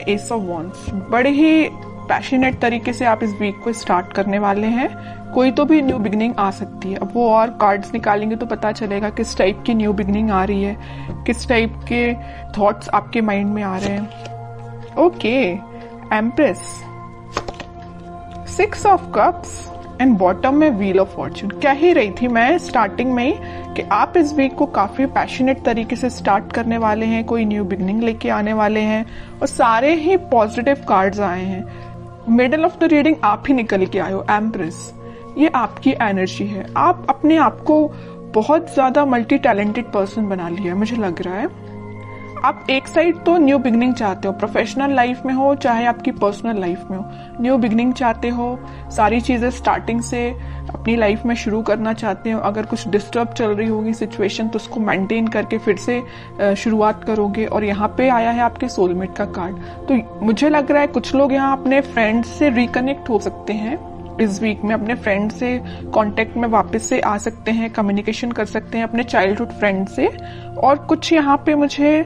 S of wands. बड़े ही passionate तरीके से आप इस वीक को स्टार्ट करने वाले हैं। कोई तो भी न्यू बिगनिंग आ सकती है। अब वो और कार्ड्स निकालेंगे तो पता चलेगा किस टाइप की न्यू बिगनिंग आ रही है, किस टाइप के थॉट्स आपके माइंड में आ रहे हैं। Okay, empress, 6 of cups and bottom में व्हील ऑफ फॉर्चून। कह ही रही थी मैं स्टार्टिंग में ही कि आप इस वीक को काफी पैशनेट तरीके से स्टार्ट करने वाले हैं, कोई न्यू बिगनिंग लेके आने वाले हैं, और सारे ही पॉजिटिव कार्ड्स आए हैं। मिडल ऑफ द रीडिंग आप ही निकल के आए हो, एम्प्रेस। ये आपकी एनर्जी है। आप अपने आप को बहुत ज्यादा मल्टी टैलेंटेड पर्सन बना लिया है, मुझे लग रहा है। आप एक साइड तो न्यू बिगनिंग चाहते हो, प्रोफेशनल लाइफ में हो चाहे आपकी पर्सनल लाइफ में हो, न्यू बिगनिंग चाहते हो, सारी चीजें स्टार्टिंग से अपनी लाइफ में शुरू करना चाहते हो। अगर कुछ डिस्टर्ब चल रही होगी सिचुएशन तो उसको मेंटेन करके फिर से शुरुआत करोगे। और यहाँ पे आया है आपके सोलमेट का कार्ड। तो मुझे लग रहा है कुछ लोग यहाँ अपने फ्रेंड्स से रिकनेक्ट हो सकते हैं इस वीक में, अपने फ्रेंड से कांटेक्ट में वापस से आ सकते हैं, कम्युनिकेशन कर सकते हैं अपने चाइल्डहुड फ्रेंड से। और कुछ यहाँ पे मुझे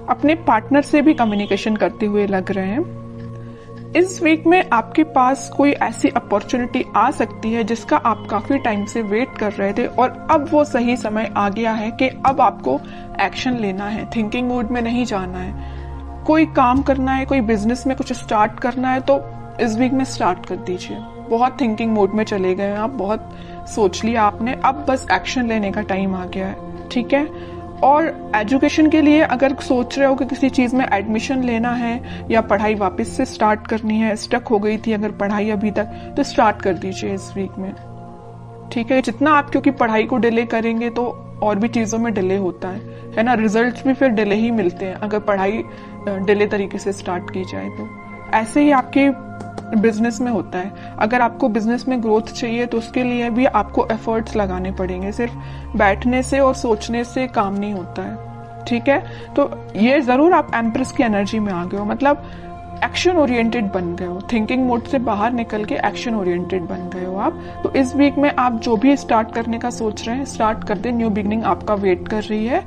अपने पार्टनर से भी कम्युनिकेशन करते हुए लग रहे हैं। इस वीक में आपके पास कोई ऐसी अपॉर्चुनिटी आ सकती है जिसका आप काफी टाइम से वेट कर रहे थे और अब वो सही समय आ गया है कि अब आपको एक्शन लेना है, थिंकिंग मोड में नहीं जाना है। कोई काम करना है, कोई बिजनेस में कुछ स्टार्ट करना है तो इस वीक में स्टार्ट कर दीजिए। बहुत थिंकिंग मोड में चले गए हैं आप, बहुत सोच लिया आपने, अब बस एक्शन लेने का टाइम आ गया है, ठीक है। और एजुकेशन के लिए अगर सोच रहे हो कि किसी चीज में एडमिशन लेना है या पढ़ाई वापस से स्टार्ट करनी है, स्टक हो गई थी अगर पढ़ाई अभी तक, तो स्टार्ट कर दीजिए इस वीक में, ठीक है। जितना आप क्योंकि पढ़ाई को डिले करेंगे तो और भी चीजों में डिले होता है ना, रिजल्ट्स भी फिर डिले ही मिलते हैं अगर पढ़ाई डिले तरीके से स्टार्ट की जाए तो। ऐसे ही आपके बिजनेस में होता है। अगर आपको बिजनेस में ग्रोथ चाहिए तो उसके लिए भी आपको एफर्ट्स लगाने पड़ेंगे। सिर्फ बैठने से और सोचने से काम नहीं होता है, ठीक है। तो ये जरूर आप एम्प्रेस की एनर्जी में आ गए हो, मतलब एक्शन ओरिएंटेड बन गए हो, थिंकिंग मोड से बाहर निकल के एक्शन ओरिएंटेड बन गए हो आप। तो इस वीक में आप जो भी स्टार्ट करने का सोच रहे हैं स्टार्ट कर दे, न्यू बिगनिंग आपका वेट कर रही है।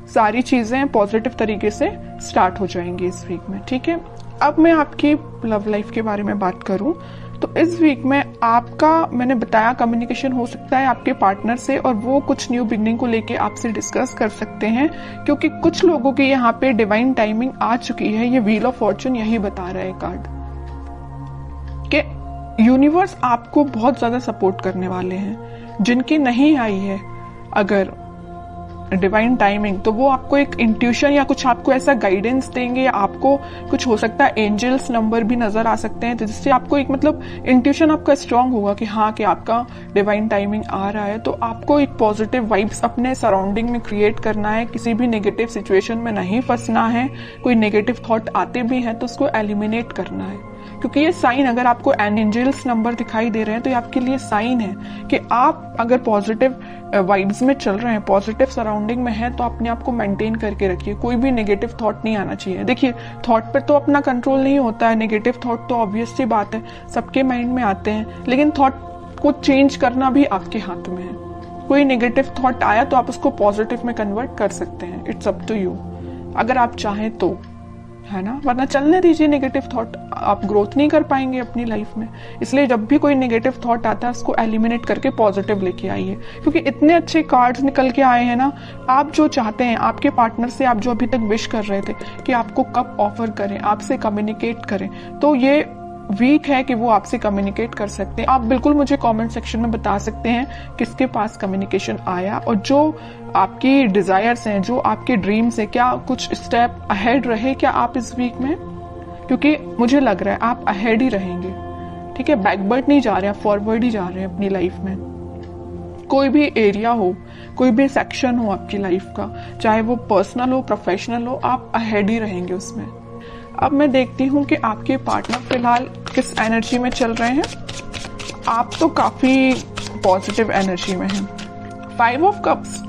सारी चीजें पॉजिटिव तरीके से स्टार्ट हो जाएंगी इस वीक में, ठीक है। अब मैं आपकी लव लाइफ के बारे में बात करूं तो इस वीक में आपका, मैंने बताया, कम्युनिकेशन हो सकता है आपके पार्टनर से और वो कुछ न्यू बिगनिंग को लेके आपसे डिस्कस कर सकते हैं, क्योंकि कुछ लोगों की यहाँ पे डिवाइन टाइमिंग आ चुकी है। ये व्हील ऑफ फॉर्चून यही बता रहा है कार्ड कि यूनिवर्स आपको बहुत ज्यादा सपोर्ट करने वाले हैं। जिनकी नहीं आई है अगर डिवाइन टाइमिंग तो वो आपको एक इंट्यूशन या कुछ आपको ऐसा गाइडेंस देंगे, आपको कुछ हो सकता है एंजल्स नंबर भी नजर आ सकते हैं, तो जिससे आपको एक मतलब इंट्यूशन आपका स्ट्रांग होगा कि हाँ कि आपका डिवाइन टाइमिंग आ रहा है। तो आपको एक पॉजिटिव वाइब्स अपने सराउंडिंग में क्रिएट करना है, किसी भी नेगेटिव सिचुएशन में नहीं फंसना है। कोई नेगेटिव थॉट आते भी हैं तो उसको एलिमिनेट करना है, क्योंकि ये साइन, अगर आपको एंजल्स नंबर दिखाई दे रहे हैं तो ये आपके लिए साइन है कि आप अगर पॉजिटिव वाइब्स में चल रहे हैं, पॉजिटिव सराउंडिंग में हैं, तो अपने आप को मेंटेन करके रखिए। कोई भी नेगेटिव थॉट नहीं आना चाहिए। देखिए, थॉट पर तो अपना कंट्रोल नहीं होता है, नेगेटिव थॉट तो ऑब्वियस सी बात है सबके माइंड में आते हैं, लेकिन थॉट को चेंज करना भी आपके हाथ में है। कोई नेगेटिव थॉट आया तो आप उसको पॉजिटिव में कन्वर्ट कर सकते हैं, इट्स अप टू यू, अगर आप चाहें तो, है ना। वरना चलने दीजिए नेगेटिव थॉट, आप ग्रोथ नहीं कर पाएंगे अपनी लाइफ में। इसलिए जब भी कोई नेगेटिव थॉट आता है उसको एलिमिनेट करके पॉजिटिव लेके आइए, क्योंकि इतने अच्छे कार्ड्स निकल के आए हैं ना। आप जो चाहते हैं आपके पार्टनर से, आप जो अभी तक विश कर रहे थे कि आपको कब ऑफर करें, आपसे कम्युनिकेट करें, तो ये वीक है कि वो आपसे कम्युनिकेट कर सकते हैं। आप बिल्कुल मुझे कमेंट सेक्शन में बता सकते हैं किसके पास कम्युनिकेशन आया और जो आपकी डिजायर्स हैं, जो आपके ड्रीम्स हैं, क्या कुछ स्टेप अहेड रहे क्या आप इस वीक में, क्योंकि मुझे लग रहा है आप अहेड ही रहेंगे, ठीक है। बैकवर्ड नहीं जा रहे हैं, फॉरवर्ड ही जा रहे हैं अपनी लाइफ में। कोई भी एरिया हो, कोई भी सेक्शन हो आपकी लाइफ का, चाहे वो पर्सनल हो, प्रोफेशनल हो, आप अहेड ही रहेंगे उसमें। अब मैं देखती हूँ कि आपके पार्टनर फिलहाल किस एनर्जी में चल रहे हैं। आप तो काफी पॉजिटिव एनर्जी में हैं। 5 of cups,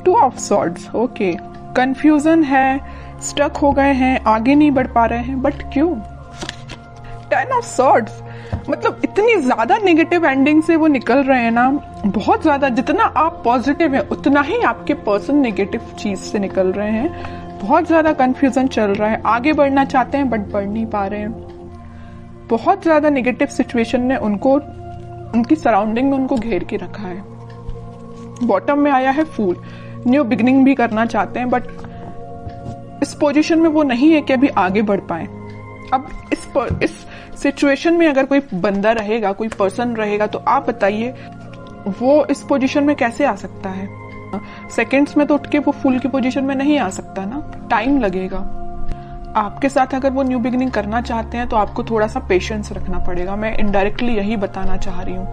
2 of swords, okay. Confusion है, स्टक हो गए हैं, आगे नहीं बढ़ पा रहे हैं, बट क्यों? 10 ऑफ सॉर्ड्स, मतलब इतनी ज्यादा नेगेटिव एंडिंग से वो निकल रहे हैं ना, बहुत ज्यादा। जितना आप पॉजिटिव हैं उतना ही आपके पर्सन नेगेटिव चीज से निकल रहे हैं। बहुत ज्यादा कंफ्यूजन चल रहा है, आगे बढ़ना चाहते हैं बट बढ़ नहीं पा रहे हैं। बहुत ज्यादा नेगेटिव सिचुएशन ने उनको, उनकी सराउंडिंग में उनको घेर के रखा है। बॉटम में आया है फूल, न्यू बिगनिंग भी करना चाहते हैं बट इस पोजीशन में वो नहीं है कि अभी आगे बढ़ पाए। अब इस सिचुएशन में अगर कोई बंदा रहेगा, कोई पर्सन रहेगा, तो आप बताइए वो इस पोजीशन में कैसे आ सकता है? सेकंड्स में तो उठ के वो फूल की पोजीशन में नहीं आ सकता ना, टाइम लगेगा। आपके साथ अगर वो न्यू बिगिनिंग करना चाहते हैं तो आपको थोड़ा सा पेशेंस रखना पड़ेगा। मैं इनडायरेक्टली यही बताना चाह रही हूँ,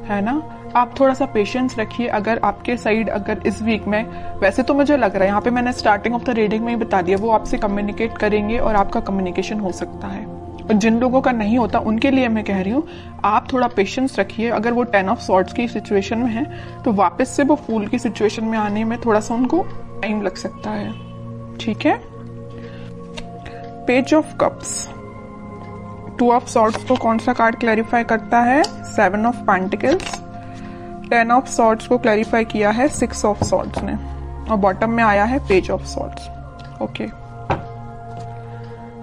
है ना। आप थोड़ा सा पेशेंस रखिए। अगर आपके साइड अगर इस वीक में, वैसे तो मुझे लग रहा है, यहाँ पे मैंने स्टार्टिंग ऑफ द रीडिंग में ही बता दिया, वो आपसे कम्युनिकेट करेंगे और आपका कम्युनिकेशन हो सकता है। और जिन लोगों का नहीं होता उनके लिए मैं कह रही हूँ आप थोड़ा पेशेंस रखिए। अगर वो 10 ऑफ सॉर्ड्स की सिचुएशन में है तो वापस से वो फूल की सिचुएशन में आने में थोड़ा सा उनको टाइम लग सकता है, ठीक है। Page of cups, 2 of swords को कौन सा कार्ड क्लैरिफाई करता है? 7 ऑफ पेंटिकल्स। 10 ऑफ सॉर्ड्स को क्लैरिफाई किया है 6 ऑफ सॉर्ड्स ने, और बॉटम में आया है पेज ऑफ सॉर्ड्स। ओके,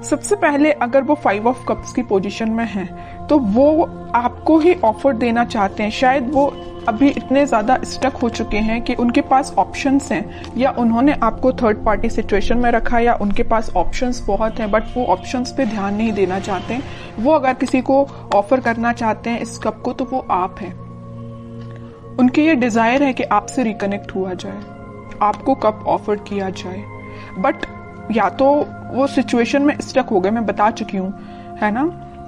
सबसे पहले अगर वो 5 ऑफ कप्स की पोजीशन में है तो वो आपको ही ऑफर देना चाहते हैं। शायद वो अभी इतने ज्यादा स्टक हो चुके हैं कि उनके पास ऑप्शंस हैं, या उन्होंने आपको थर्ड पार्टी सिचुएशन में रखा, या उनके पास ऑप्शंस बहुत हैं बट वो ऑप्शंस पे ध्यान नहीं देना चाहते। वो अगर किसी को ऑफर करना चाहते हैं इस कप को तो वो आप हैं। उनकी ये डिजायर है कि आपसे रिकनेक्ट हुआ जाए, आपको कप ऑफर किया जाए, बट या तो वो सिचुएशन में स्टक हो गए, मैं बता चुकी हूँ, है ना,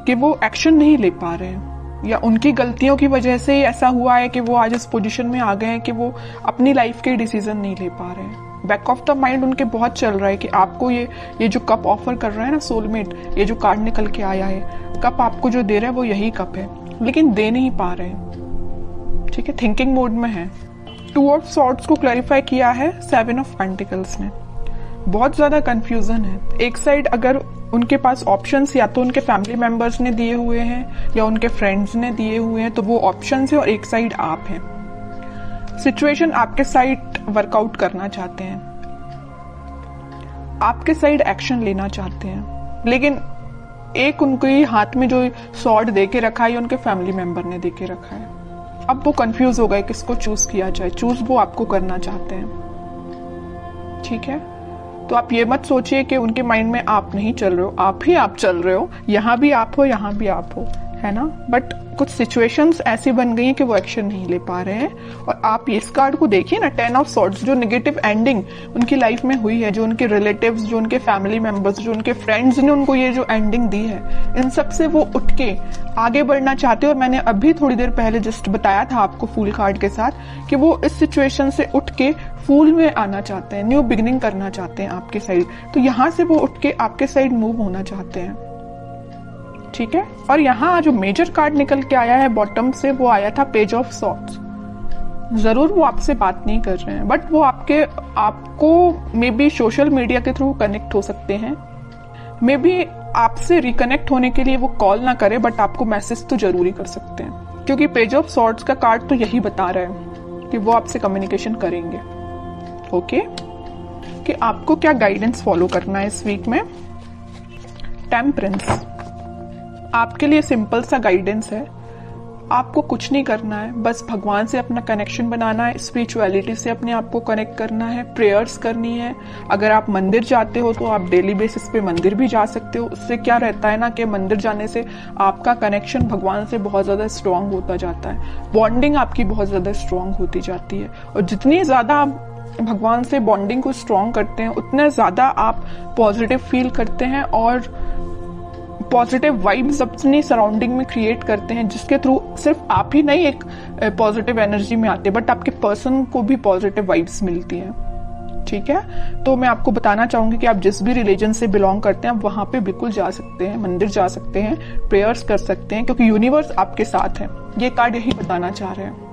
कि वो एक्शन नहीं ले पा रहे हैं, या उनकी गलतियों की वजह से ऐसा हुआ है कि वो आज इस पोजीशन में आ गए हैं कि वो अपनी लाइफ के डिसीजन नहीं ले पा रहे हैं। बैक ऑफ द माइंड उनके बहुत चल रहा है कि आपको ये जो कप ऑफर कर रहा है ना सोलमेट, ये जो कार्ड निकल के आया है, कप आपको जो दे रहा है वो यही कप है, लेकिन दे नहीं पा रहे हैं, ठीक है, थिंकिंग मोड में है। 2 ऑफ सॉर्ड्स को क्लैरिफाई किया है 7 ऑफ पेंटिकल्स ने। बहुत ज्यादा कंफ्यूजन है। एक साइड अगर उनके पास ऑप्शंस या तो उनके फैमिली मेंबर्स ने दिए हुए हैं या उनके फ्रेंड्स ने दिए हुए हैं, तो वो ऑप्शंस है, और एक साइड आप हैं। सिचुएशन आपके साइड वर्कआउट करना चाहते हैं, आपके साइड एक्शन लेना चाहते हैं, लेकिन एक उनके हाथ में जो सॉर्ड दे के रखा है उनके फैमिली मेंबर ने दे के रखा है। अब वो कंफ्यूज हो गए किसको चूज किया जाए। चूज वो आपको करना चाहते हैं, ठीक है। तो आप ये मत सोचिए कि उनके माइंड में आप नहीं चल रहे हो, आप चल रहे हो, यहाँ भी आप हो, यहाँ भी आप हो, है ना। बट कुछ सिचुएशंस ऐसी बन गई हैं कि वो एक्शन नहीं ले पा रहे हैं। और आप इस कार्ड को देखिए ना, 10 ऑफ सॉर्ड्स, जो नेगेटिव एंडिंग उनकी लाइफ में हुई है, जो उनके रिलेटिव्स, जो उनके फैमिली मेंबर्स, जो उनके फ्रेंड्स ने उनको ये जो एंडिंग दी है, इन सब से वो उठ के आगे बढ़ना चाहते हैं। और मैंने अभी थोड़ी देर पहले जस्ट बताया था आपको फूल कार्ड के साथ कि वो इस सिचुएशन से उठ के फूल में आना चाहते हैं, न्यू बिगिनिंग करना चाहते हैं आपके साइड। तो यहाँ से वो उठ के आपके साइड मूव होना चाहते हैं, ठीक है। और यहाँ जो मेजर कार्ड निकल के आया है बॉटम से, वो आया था पेज ऑफ सॉर्ड्स। जरूर वो आपसे बात नहीं कर रहे हैं, बट वो आपको मे बी सोशल मीडिया के थ्रू कनेक्ट हो सकते हैं। मे बी आपसे रिकनेक्ट होने के लिए वो कॉल ना करे, बट आपको मैसेज तो जरूरी कर सकते हैं, क्योंकि पेज ऑफ सॉर्ड्स का कार्ड तो यही बता रहा है कि वो आपसे कम्युनिकेशन करेंगे। ओके, कि आपको क्या गाइडेंस फॉलो करना है इस वीक में। टेम्परेंस आपके लिए सिंपल सा गाइडेंस है। आपको कुछ नहीं करना है, बस भगवान से अपना कनेक्शन बनाना है, स्पिरिचुअलिटी से अपने आप को कनेक्ट करना है, प्रेयर्स करनी है। अगर आप मंदिर जाते हो तो आप डेली बेसिस पे मंदिर भी जा सकते हो। उससे क्या रहता है ना कि मंदिर जाने से आपका कनेक्शन भगवान से बहुत ज्यादा स्ट्रांग होता जाता है, बॉन्डिंग आपकी बहुत ज्यादा स्ट्रांग होती जाती है। और जितनी ज्यादा आप भगवान से बॉन्डिंग को स्ट्रांग करते हैं, उतना ज्यादा आप पॉजिटिव फील करते हैं और पॉजिटिव वाइब्स अपनी सराउंडिंग में क्रिएट करते हैं, जिसके थ्रू सिर्फ आप ही नहीं एक पॉजिटिव एनर्जी में आते, बट आपके पर्सन को भी पॉजिटिव वाइब्स मिलती हैं, ठीक है। तो मैं आपको बताना चाहूंगी कि आप जिस भी रिलीजन से बिलोंग करते हैं आप वहां पे बिल्कुल जा सकते हैं, मंदिर जा सकते हैं, प्रेयर्स कर सकते हैं, क्योंकि यूनिवर्स आपके साथ है। ये कार्ड यही बताना चाह रहे हैं।